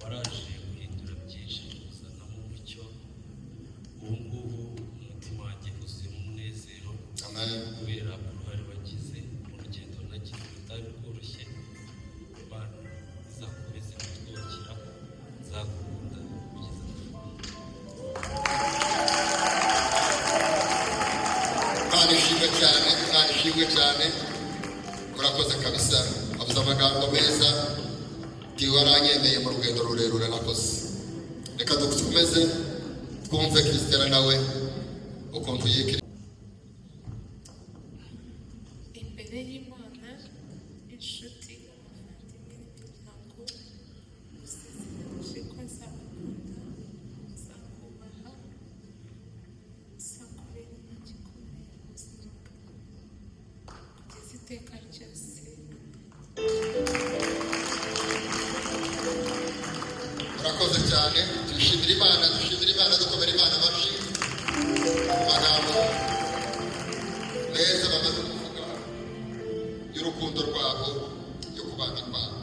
waraje guhindura byinshi kuzanamo umucyo. Ubu ngubu umutima wanjye wuzuye umunezero kubera uruhare wagize mu rugendo nagize rutari rworoshye. Imana izakomeze kutwubakira, nzagukunda kugeza Imana ishimwe cyane murakoze kabisa. Avuze amagambo meza waranyemeye mu rugendo rurerure nakoze. Reka dukomeze twumve Christella nawe ukuntu yikira imbere y'Imana, inshuti, abavandimwe n'imiryango, usezeranyije ko nzabakunda, nzakubaha, nzakubera igikomeye mu buzima bwawe kugeza iteka ryose. murakoze cyane. Dushimira Imana dukomera Imana amashyi amagambo meza bamaze kuvuga y'urukundo rwabo yo kubana kwabo.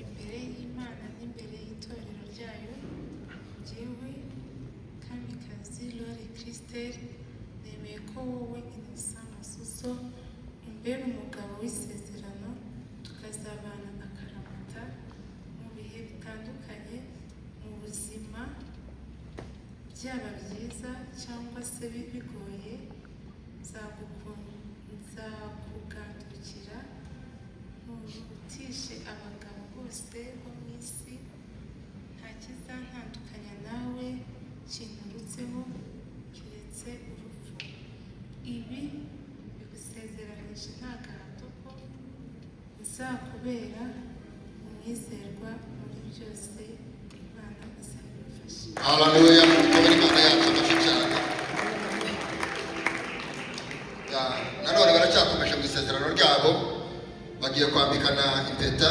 Imbere y'Imana n'imbere y'itorero ryayo, jyewe Kamikazi Lore Christelle nemeye ko wowe Innocent Masuso umbera umugabo w'isezerano, tukazabana akaramata mu bihe bitandukanye mu buzima, byaba byiza cyangwa se bigoye. Nzakugandukira nturutishe abagabo bose bo mu isi, nta kizantandukanya nawe kinturutseho keretse urupfu. Ibi ndakuraje nta gahato ko uzakubera umwizerwa muri byose, Imana izabifasha. Haleluya, mukobwa Imana yacu amashyi cyane. Nanone baracyakomeje mu isezerano ryabo, bagiye kwambikana impeta.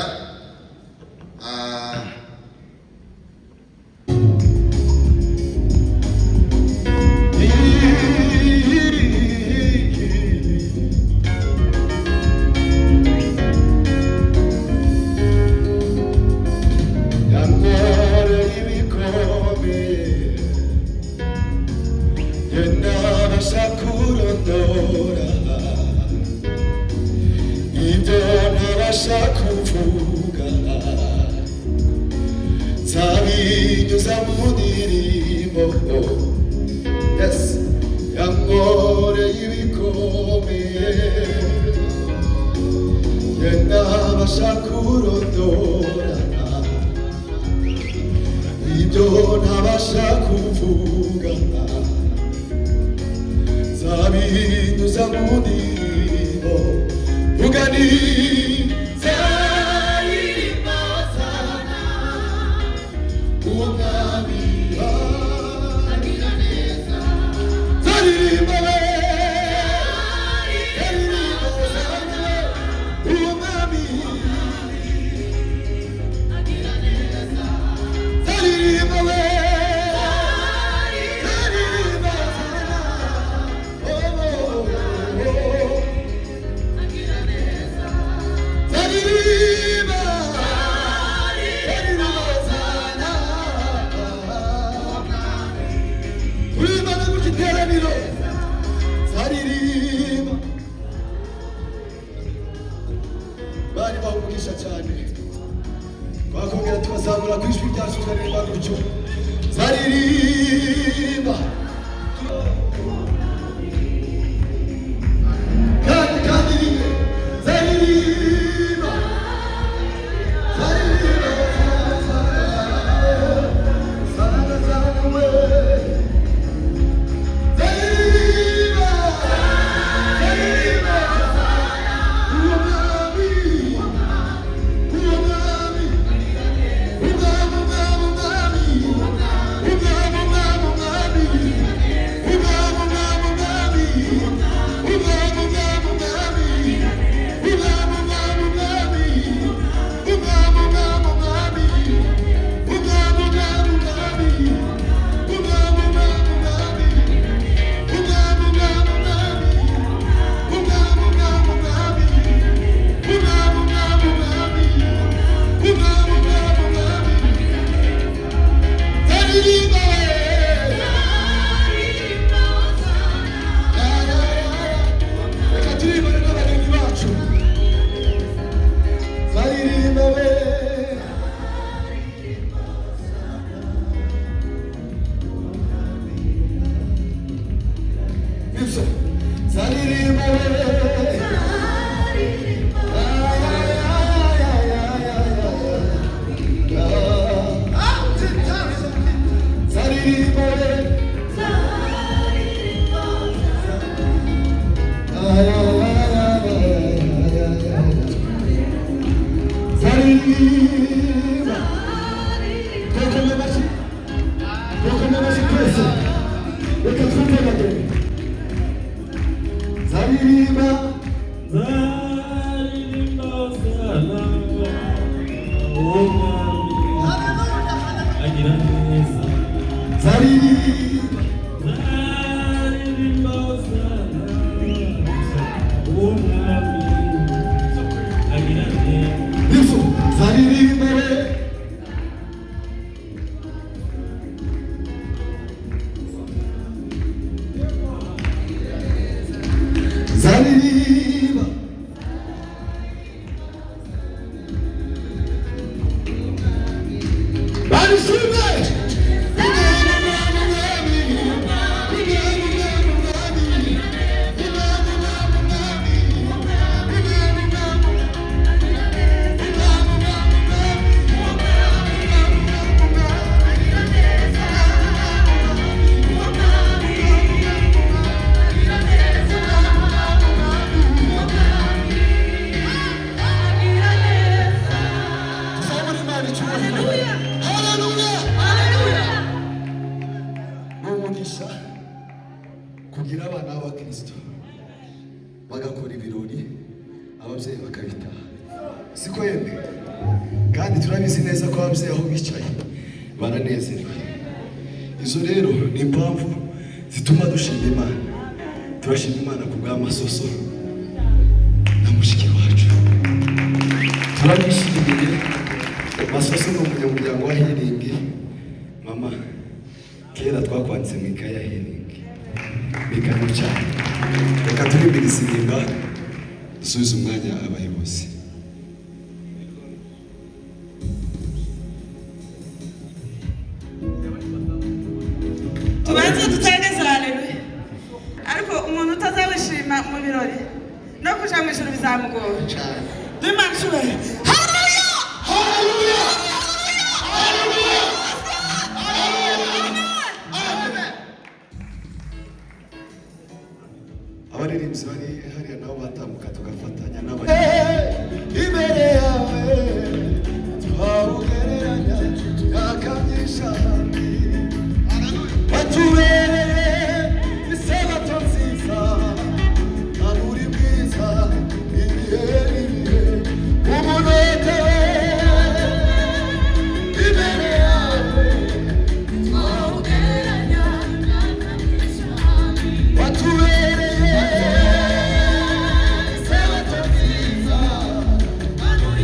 Zaririmba umugisha kugira abana b'abakristo bagakora ibirori ababyeyi bakabitaha, siko yemwe? Kandi turabizi neza ko ababyeyi aho bicaye baranezerewe. Izo rero ni impamvu zituma dushima Imana. Turashima Imana ku bw'amasoso na mushiki wacu. Turabishimiye. Masoso ni umunyamuryango wa Healing. Mama, kera twakwanditse mu ikaye ya Healing. Bikanu cyane. Reka turimbira isimba dusubize umwanya abayobozi. Tubanze tutageze haleluya. Ariko umuntu utazawishima mu birori no kuja mu ijuru bizamugora cyane. Duimana shubere. Haleluya! Haleluya! Haleluya! Amen. Abaririmbyi bari hariya nabo batambuka tugafatanya n'abandi. Imbere yawe twawugereranya yakanyisha watubereye isabato nziza aburi bwiza ibihe ibihe umunota imbere yawe twawugereranya yakanyisha watubereye isabato nziza aburi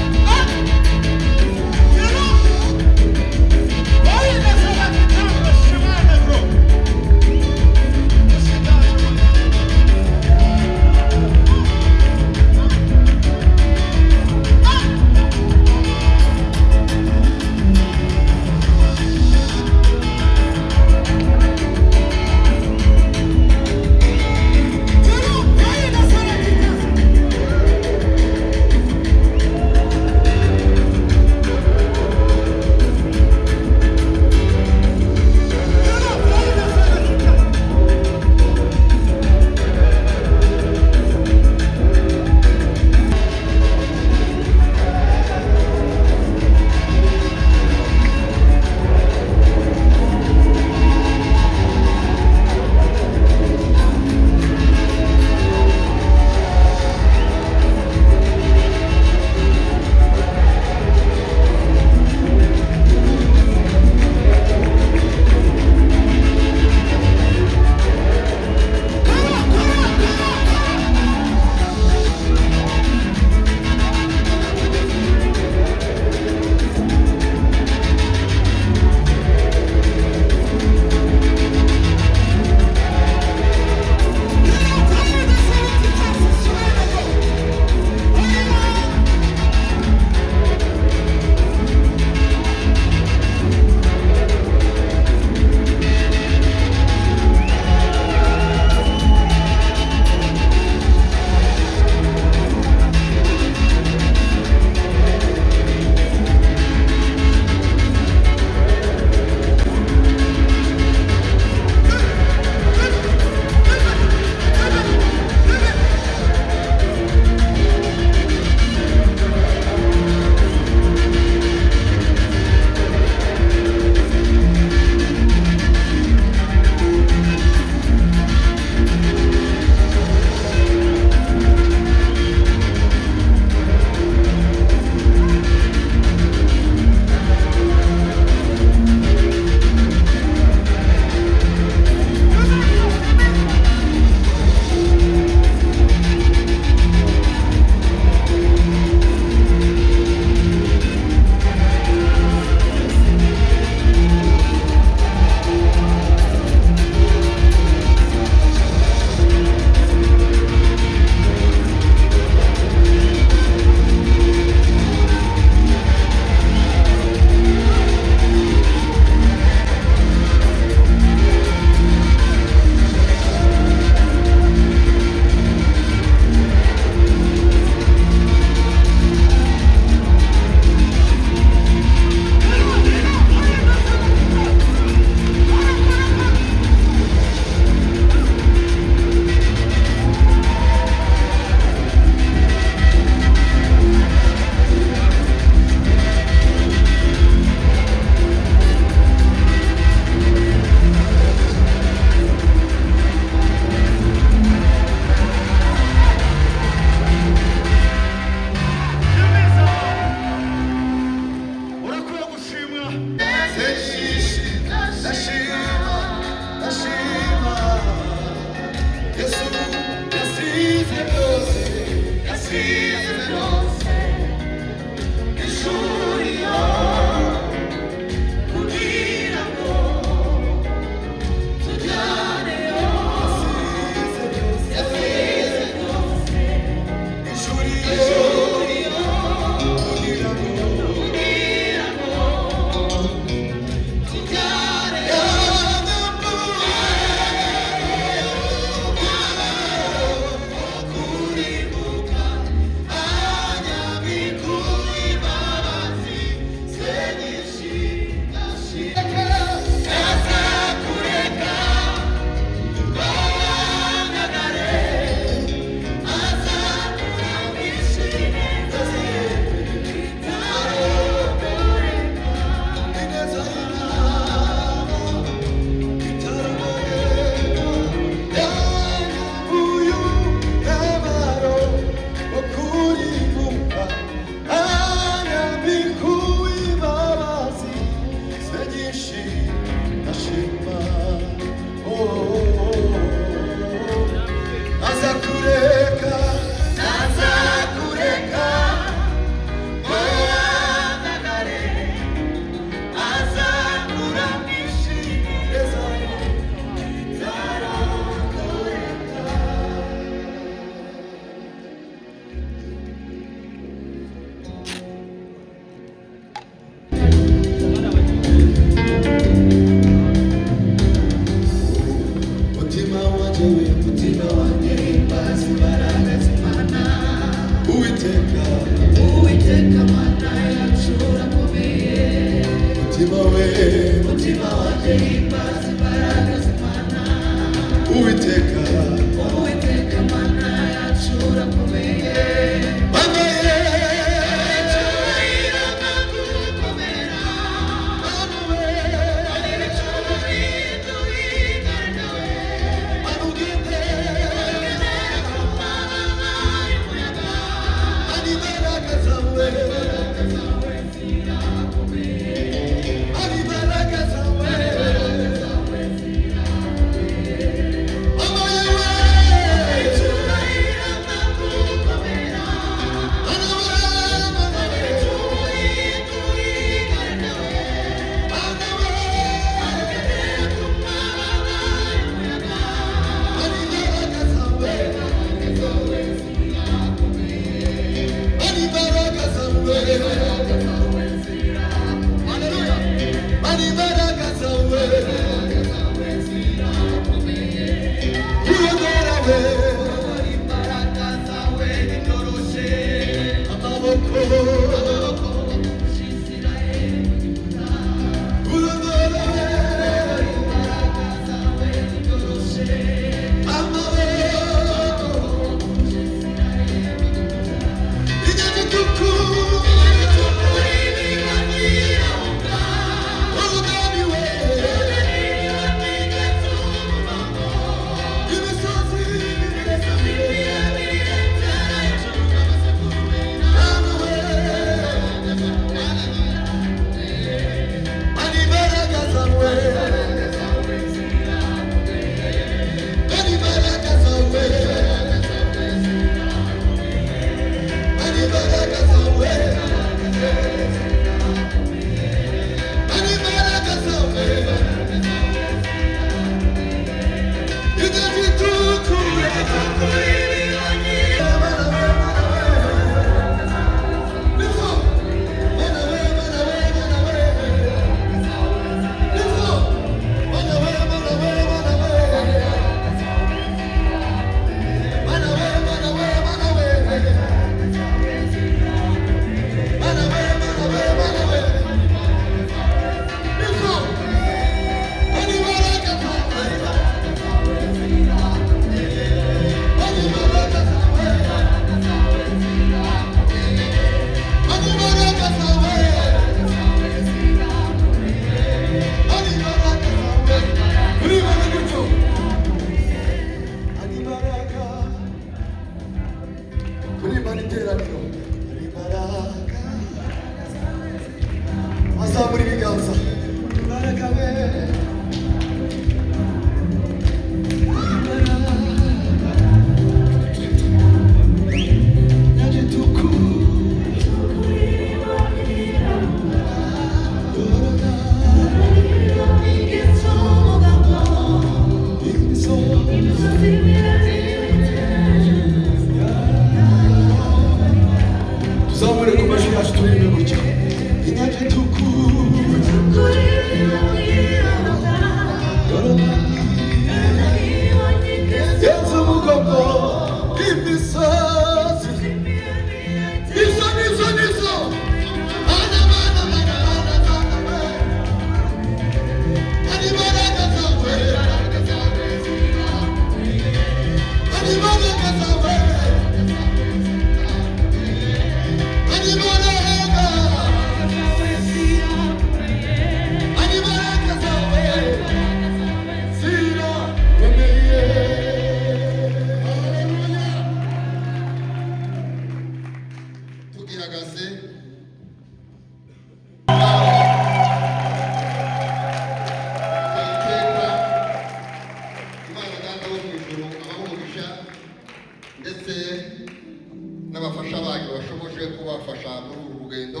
turusheho kubafasha muri uru rugendo.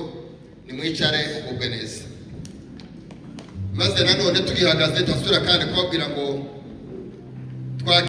Nimwicare mugubwe neza. Maze nanone tugihagaze tasura kandi kubabwira ngo